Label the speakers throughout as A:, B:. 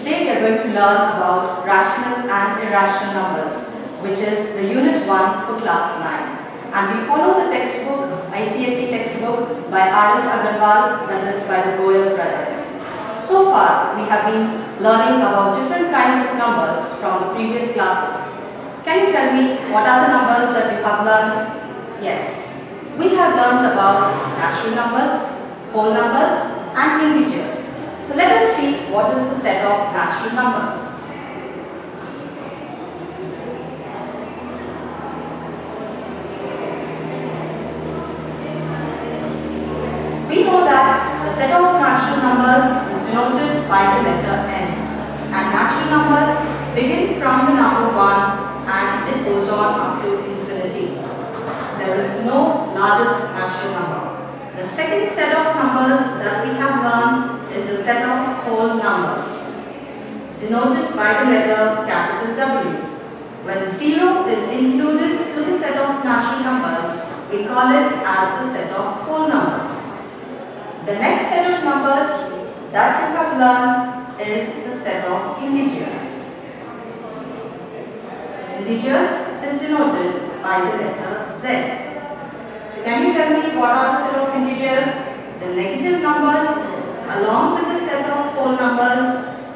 A: Today we are going to learn about rational and irrational numbers, which is the Unit 1 for Class 9. And we follow the textbook, ICSE textbook by R.S. Agarwal, that is by the Goyal brothers. So far, we have been learning about different kinds of numbers from the previous classes. Can you tell me what are the numbers that you have learned? Yes, we have learned about natural numbers, whole numbers and integers. So let us see what is the set of natural numbers. We know that the set of natural numbers is denoted by the letter n, and natural numbers begin from the number 1 and it goes on up to infinity. There is no largest natural number. The second set of numbers that we have learned is the set of whole numbers, denoted by the letter capital W. When 0 is included to the set of natural numbers, we call it as the set of whole numbers. The next set of numbers that you have learned is the set of integers. Integers is denoted by the letter Z. So can you tell me what are the set of integers? The negative numbers along with the set of whole numbers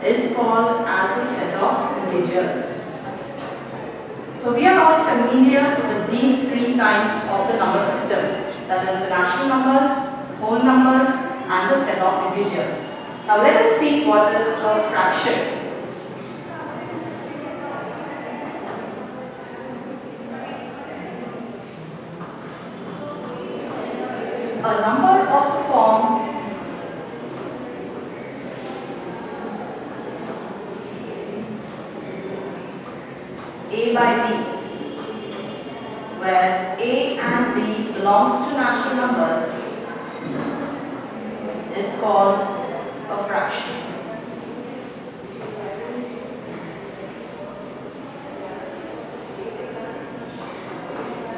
A: is called as a set of integers. So we are all familiar with these three kinds of the number system, that is the natural numbers, whole numbers and the set of integers. Now let us see what is a fraction. A number of the form A by B, where A and B belongs to natural numbers, is called a fraction.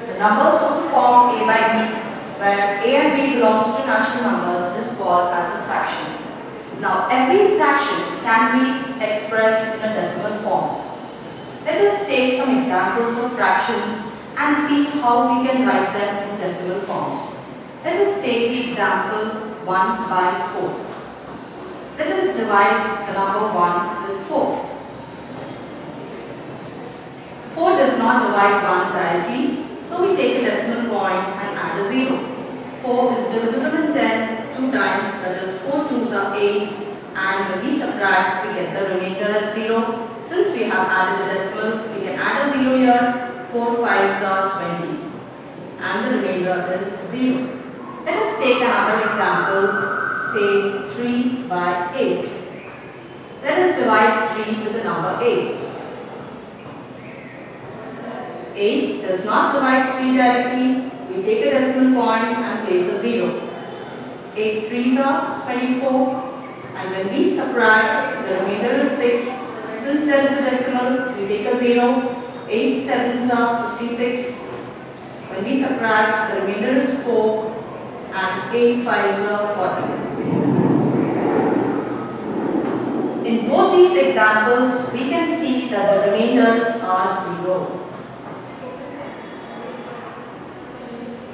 A: The numbers of the form A by B, where A and B belongs to natural numbers, is called as a fraction. Now every fraction can be expressed in a decimal form. Let us take some examples of fractions and see how we can write them in decimal forms. Let us take the example 1 by 4. Let us divide the number 1 with 4. 4 does not divide 1 directly, so we take a decimal point and add a 0. 4 is divisible in 10 2 times, that is 4 2s are 8, and when we subtract we get the remainder as 0. Since we have added a decimal, we can add a 0 here. 4 5s are 20 and the remainder is 0. Let us take another example, say 3 by 8. Let us divide 3 with the number 8. 8 does not divide 3 directly. We take a decimal point and place a 0. 8 3s are 24, and when we subtract, the remainder is 6. Since there is a decimal, we take a 0. 8 7s are 56. When we subtract, the remainder is 4, and 8 5s are 40. In both these examples, we can see that the remainders are 0.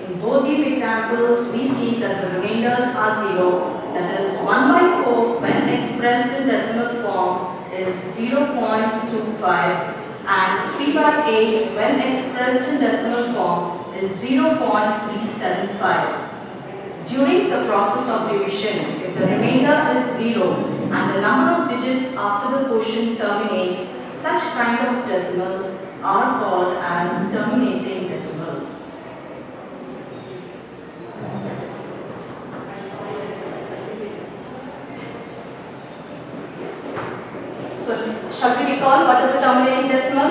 A: In both these examples, we see that the remainders are 0. That is 1 by 4 when expressed in decimal form is 0.25, and 3 by 8 when expressed in decimal form is 0.375. During the process of division, if the remainder is 0 and the number of digits after the quotient terminates, such kind of decimals are called as terminating decimals. So, shall we recall what is the terminating decimal?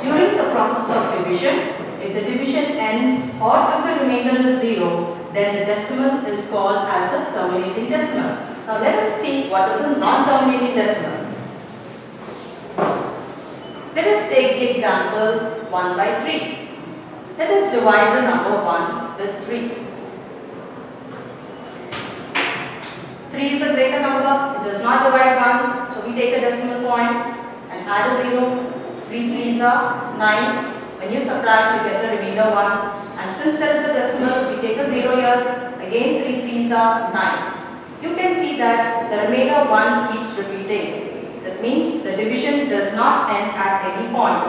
A: During the process of division, if the division ends or if the remainder is 0, then the decimal is called as a terminating decimal. Now let us see what is a non-terminating decimal. Let us take the example 1 by 3. Let us divide the number 1 with 3. 3 is a greater number, it does not divide 1, so we take a decimal point and add a 0. 3 threes are 9. When you subtract, you get the remainder 1. And since there is a decimal, we take a 0 here. Again, 3 threes are 9. You can see that the remainder 1 keeps repeating. That means the division does not end at any point.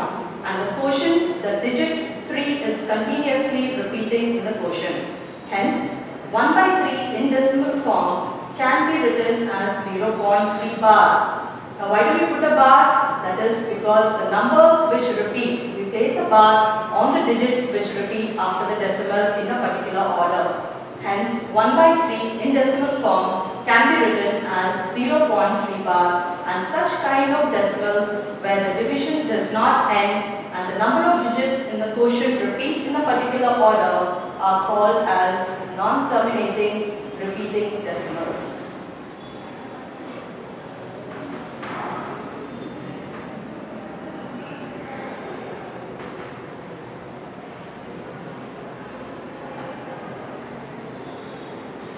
A: And the quotient, the digit 3 is continuously repeating in the quotient. Hence, 1 by 3 in decimal form can be written as 0.3 bar. Now why do we put a bar? That is because the numbers which repeat, we place a bar on the digits which repeat after the decimal in a particular order. Hence 1 by 3 in decimal form can be written as 0.3 bar, and such kind of decimals where the division does not end and the number of digits in the quotient repeat in a particular order are called as non-terminating repeating decimals.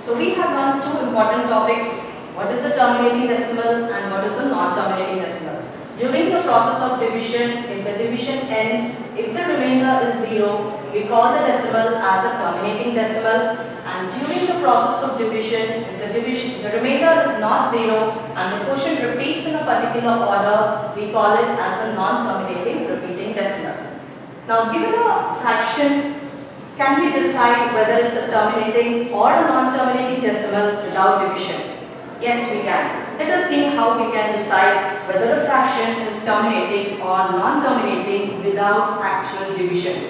A: So we have learned two important topics. What is a terminating decimal and what is a non-terminating decimal. During the process of division, if the division ends, if the remainder is 0, we call the decimal as a terminating decimal. And during the process of division, if the remainder is not 0 and the quotient repeats in a particular order, we call it as a non-terminating repeating decimal. Now given a fraction, can we decide whether it's a terminating or a non-terminating decimal without division? Yes, we can. Let us see how we can decide whether a fraction is terminating or non-terminating without actual division.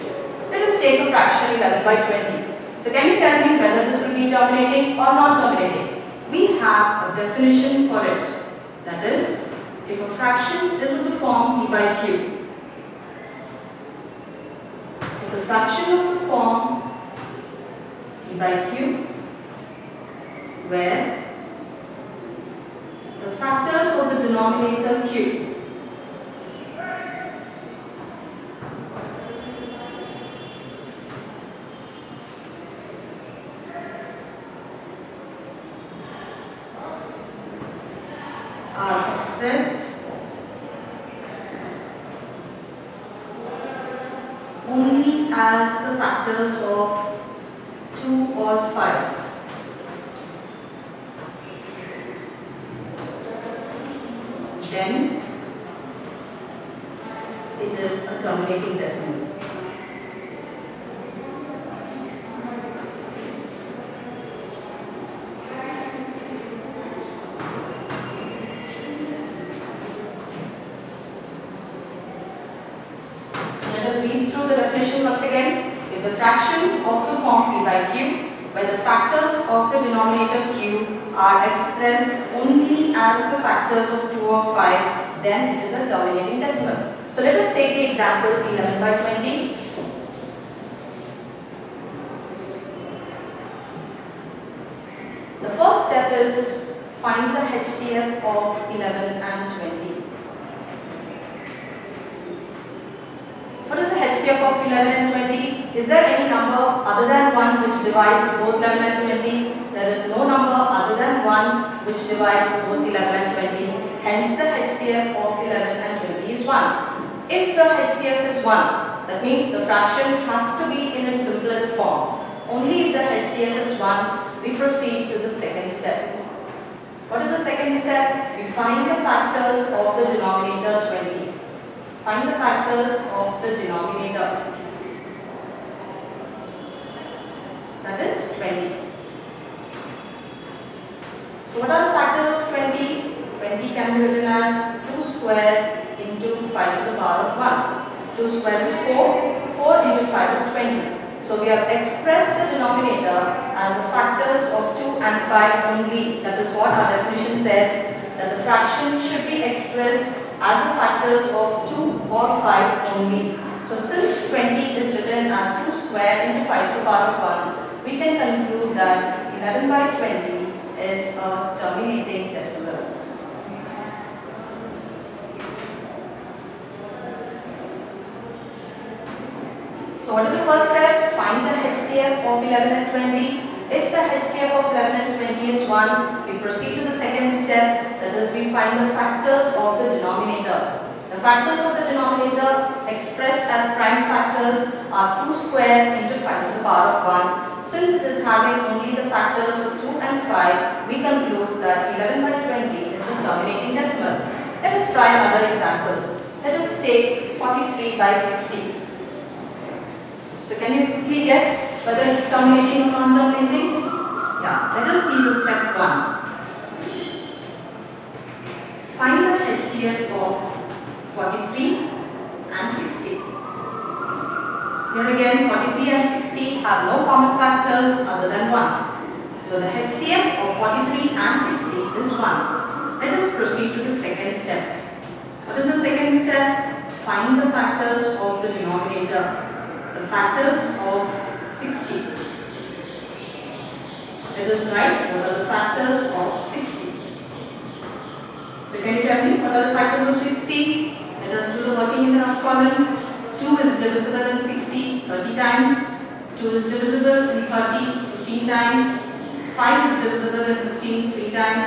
A: Let us take a fraction 11 by 20. So can you tell me whether this will be terminating or non-terminating? We have a definition for it. That is, if a fraction is of the form p by q, the fraction of the form p by q where the factors of the denominator q are expressed only as the factors of 2 or 5. Then it is a terminating decimal. Through the definition once again. If the fraction of the form p by q where the factors of the denominator q are expressed only as the factors of 2 or 5, then it is a terminating decimal. So let us take the example 11 by 20. The first step is find the HCF of 11 and 20. What is the HCF of 11 and 20? Is there any number other than 1 which divides both 11 and 20? There is no number other than 1 which divides both 11 and 20. Hence the HCF of 11 and 20 is 1. If the HCF is 1, that means the fraction has to be in its simplest form. Only if the HCF is 1, we proceed to the second step. What is the second step? We find the factors of the denominator 20. Find the factors of the denominator. That is 20. So what are the factors of 20? 20 can be written as 2 square into 5 to the power of 1. 2 square is 4. 4 into 5 is 20. So we have expressed the denominator as the factors of 2 and 5 only. That is what our definition says, that the fraction should be expressed as the factors of 2 or 5 only. So since 20 is written as 2 square into 5 to the power of 1, we can conclude that 11 by 20 is a terminating decimal. So what is the first step? Find the HCF of 11 and 20. If the HCF of 11 and 20 is 1, we proceed to the second step, that is we find the factors of the denominator. The factors of the denominator expressed as prime factors are 2 square into 5 to the power of 1. Since it is having only the factors of 2 and 5, we conclude that 11 by 20 is a terminating decimal. Let us try another example. Let us take 43 by 60. So can you quickly guess whether it is terminating or non-terminating? Yeah, let us see the step 1. Find the HCF of 43 and 60. Here again 43 and 60 have no common factors other than 1. So the HCF of 43 and 60 is 1. Let us proceed to the second step. What is the second step? Find the factors of the denominator. The factors of 60. Let us write what are the factors of 60. So can you tell me what are the factors of 60? Let us do the working in the rough column. 2 is divisible in 60 30 times. 2 is divisible in 30 15 times. 5 is divisible in 15 3 times.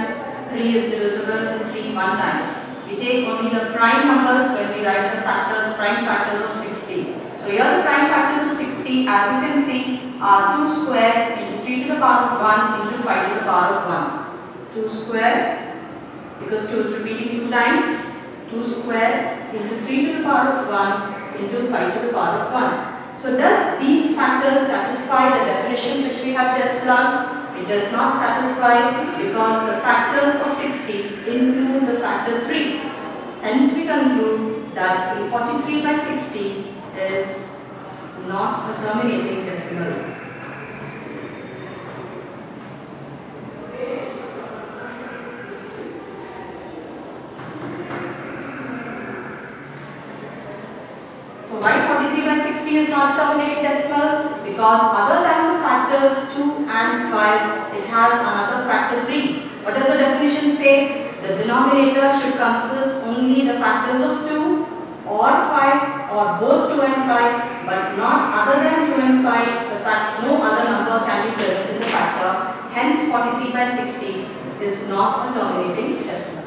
A: 3 is divisible in 3 1 times. We take only the prime numbers when we write the factors, prime factors of 60. So here the prime factors of 60, as you can see, are 2 square into 3 to the power of 1 into 5 to the power of 1. 2 square, because 2 is repeating 2 times. 2 square into 3 to the power of 1 into 5 to the power of 1. So does these factors satisfy the definition which we have just learned? It does not satisfy because the factors of 60 include the factor 3. Hence we conclude that 43 by 60 is not a terminating decimal. So why 43 by 60 is not a terminating decimal? Because other than the factors 2 and 5, it has another factor 3. What does the definition say? The denominator should consist only the factors of 2 or 5 or both 2 and 5, but not other than 2 and 5. The fact no other number can be present in the factor. Hence 43 by 60 is not a terminating decimal.